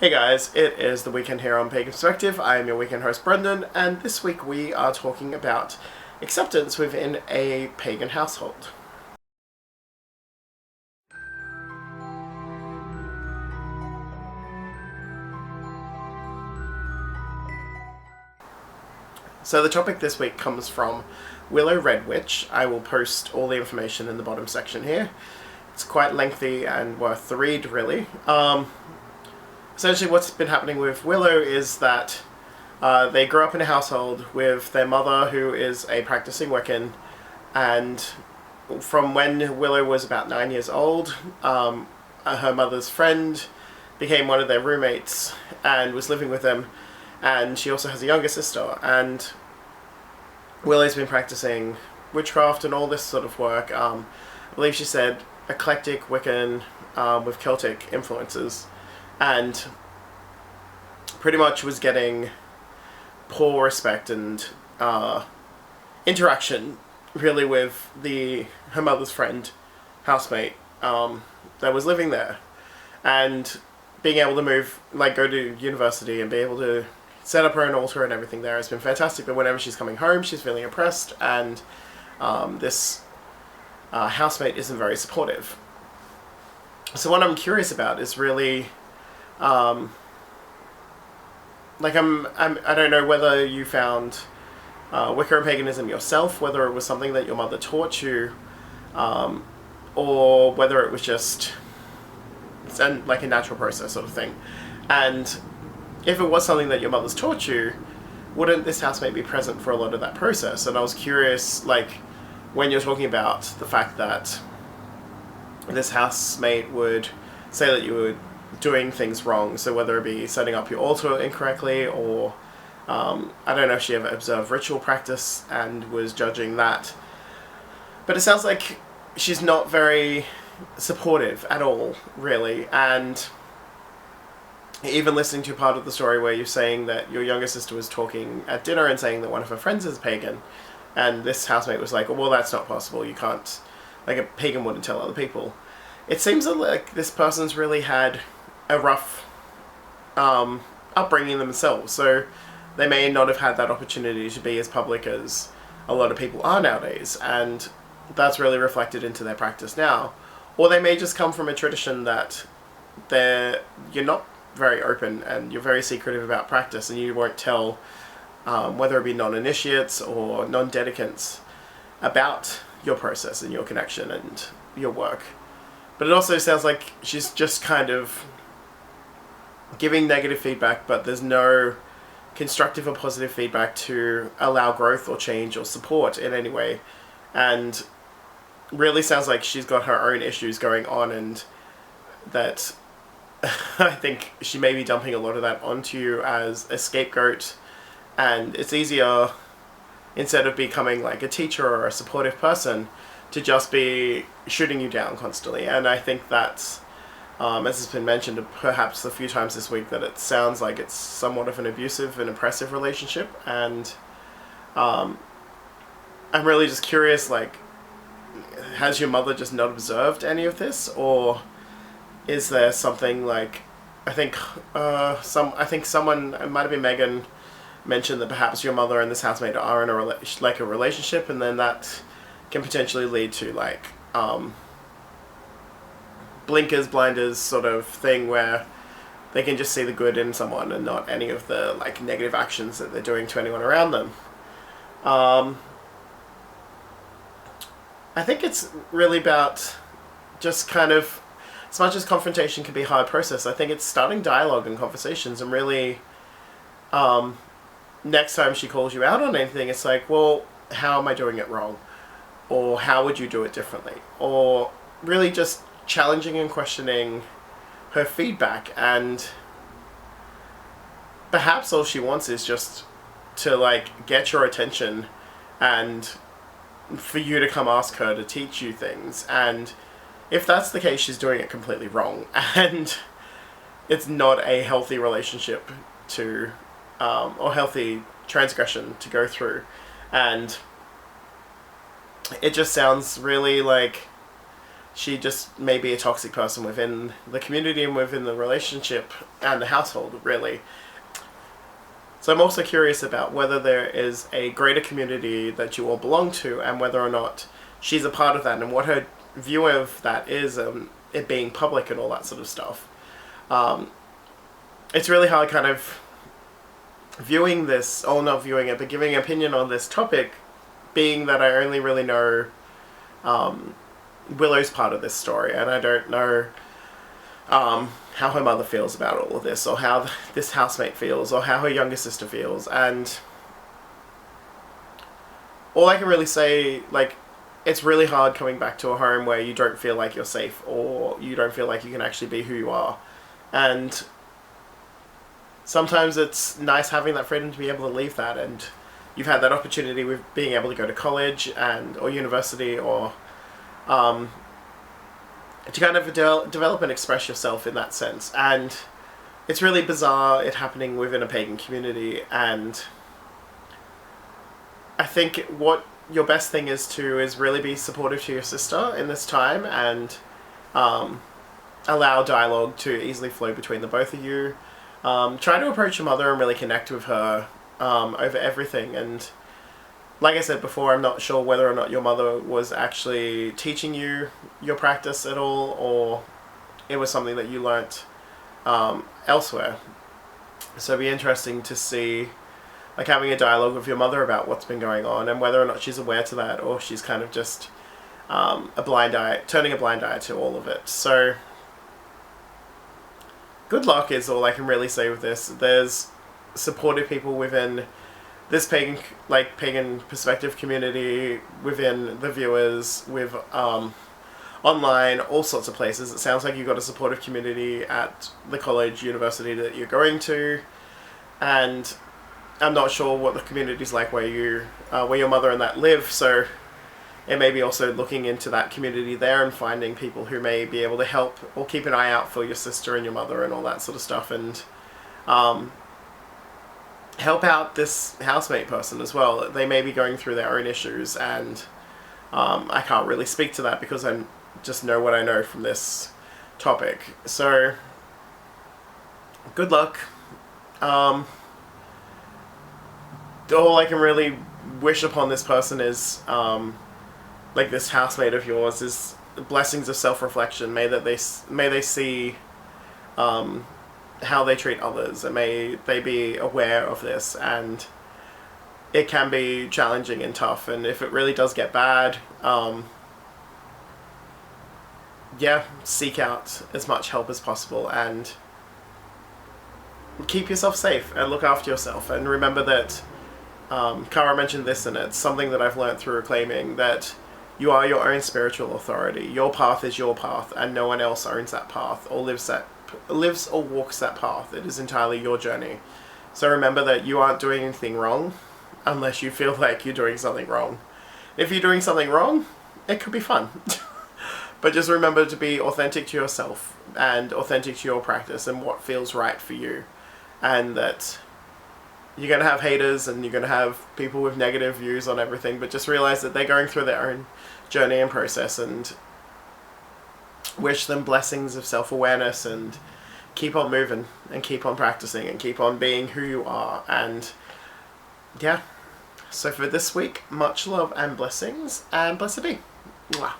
Hey guys, it is the weekend here on Pagan Perspective. I am your weekend host Brendan, and this week we are talking about acceptance within a pagan household. So the topic this week comes from Willow RedWitch. I will post all the information in the bottom section here. It's quite lengthy and worth the read, really. Essentially what's been happening with Willow is that they grew up in a household with their mother, who is a practicing wiccan, and from when Willow was about 9 years old, her mother's friend became one of their roommates and was living with them, and she also has a younger sister, and Willow's been practicing witchcraft and all this sort of work. I believe she said eclectic Wiccan with Celtic influences, and pretty much was getting poor respect and interaction, really, with her mother's friend, housemate, that was living there, and being able to go to university and be able to set up her own altar and everything there has been fantastic. But whenever she's coming home, she's feeling oppressed, and this housemate isn't very supportive. So what I'm curious about is really, I don't know whether you found Wicca and paganism yourself, whether it was something that your mother taught you, or whether it was just like a natural process sort of thing. And if it was something that your mother's taught you, wouldn't this housemate be present for a lot of that process? And I was curious, when you're talking about the fact that this housemate would say that you were doing things wrong, so whether it be setting up your altar incorrectly, or I don't know if she ever observed ritual practice and was judging that, but it sounds like she's not very supportive at all, really. And even listening to part of the story where you're saying that your younger sister was talking at dinner and saying that one of her friends is pagan, and this housemate was like, well, that's not possible, you can't, a pagan wouldn't tell other people. It seems like this person's really had a rough upbringing themselves, so they may not have had that opportunity to be as public as a lot of people are nowadays, and that's really reflected into their practice now. Or they may just come from a tradition that you're not very open and you're very secretive about practice, and you won't tell whether it be non-initiates or non-dedicants about your process and your connection and your work. But it also sounds like she's just kind of giving negative feedback, but there's no constructive or positive feedback to allow growth or change or support in any way. And really sounds like she's got her own issues going on, and that I think she may be dumping a lot of that onto you as a scapegoat, and it's easier, instead of becoming like a teacher or a supportive person, to just be shooting you down constantly. And I think that's, as has been mentioned perhaps a few times this week, that it sounds like it's somewhat of an abusive and oppressive relationship. And I'm really just curious, has your mother just not observed any of this, or is there something I think someone, it might have been Megan, mentioned that perhaps your mother and this housemate are in a relationship, and then that can potentially lead to blinders sort of thing, where they can just see the good in someone and not any of the negative actions that they're doing to anyone around them. I think it's really about just kind of, as much as confrontation can be a hard process, I think it's starting dialogue and conversations, and really next time she calls you out on anything, it's like, well, how am I doing it wrong? Or how would you do it differently? Or really just challenging and questioning her feedback. And perhaps all she wants is just to get your attention, and for you to come ask her to teach you things. And if that's the case, she's doing it completely wrong, and it's not a healthy relationship to or healthy transgression to go through. And it just sounds really like she just may be a toxic person within the community and within the relationship and the household, really. So I'm also curious about whether there is a greater community that you all belong to, and whether or not she's a part of that, and what her view of that is, it being public and all that sort of stuff. It's really hard kind of viewing this, or not viewing it, but giving an opinion on this topic, being that I only really know Willow's part of this story, and I don't know how her mother feels about all of this, or how this housemate feels, or how her younger sister feels, and all I can really say, like, it's really hard coming back to a home where you don't feel like you're safe, or you don't feel like you can actually be who you are, and sometimes it's nice having that freedom to be able to leave that, and you've had that opportunity with being able to go to college or university, or to kind of develop and express yourself in that sense. And it's really bizarre it happening within a pagan community, and I think what your best thing is really be supportive to your sister in this time, and allow dialogue to easily flow between the both of you. Try to approach your mother and really connect with her over everything. And like I said before, I'm not sure whether or not your mother was actually teaching you your practice at all, or it was something that you learnt elsewhere. So it'd be interesting to see, like, having a dialogue with your mother about what's been going on, and whether or not she's aware to that, or she's kind of just turning a blind eye to all of it. So good luck is all I can really say with this. There's supportive people within this pagan perspective community, within the viewers, with online, all sorts of places. It sounds like you've got a supportive community at the college, university that you're going to, and I'm not sure what the community's like where your mother and that live, so it may be also looking into that community there and finding people who may be able to help, or keep an eye out for your sister and your mother and all that sort of stuff, and help out this housemate person as well. They may be going through their own issues, and I can't really speak to that because I just know what I know from this topic. So good luck. All I can really wish upon this person is, like this housemate of yours, is blessings of self-reflection. May they see how they treat others, and may they be aware of this. And it can be challenging and tough, and if it really does get bad, seek out as much help as possible, and keep yourself safe and look after yourself. And remember that Kara mentioned this, and it's something that I've learned through reclaiming, that you are your own spiritual authority. Your path is your path, and no one else owns that path or lives or walks that path. It is entirely your journey. So remember that you aren't doing anything wrong unless you feel like you're doing something wrong. If you're doing something wrong, it could be fun. But just remember to be authentic to yourself and authentic to your practice and what feels right for you. And that you're going to have haters and you're going to have people with negative views on everything, but just realize that they're going through their own journey and process, and wish them blessings of self-awareness, and keep on moving and keep on practicing and keep on being who you are. And yeah, so for this week, much love and blessings, and blessed be. Mwah.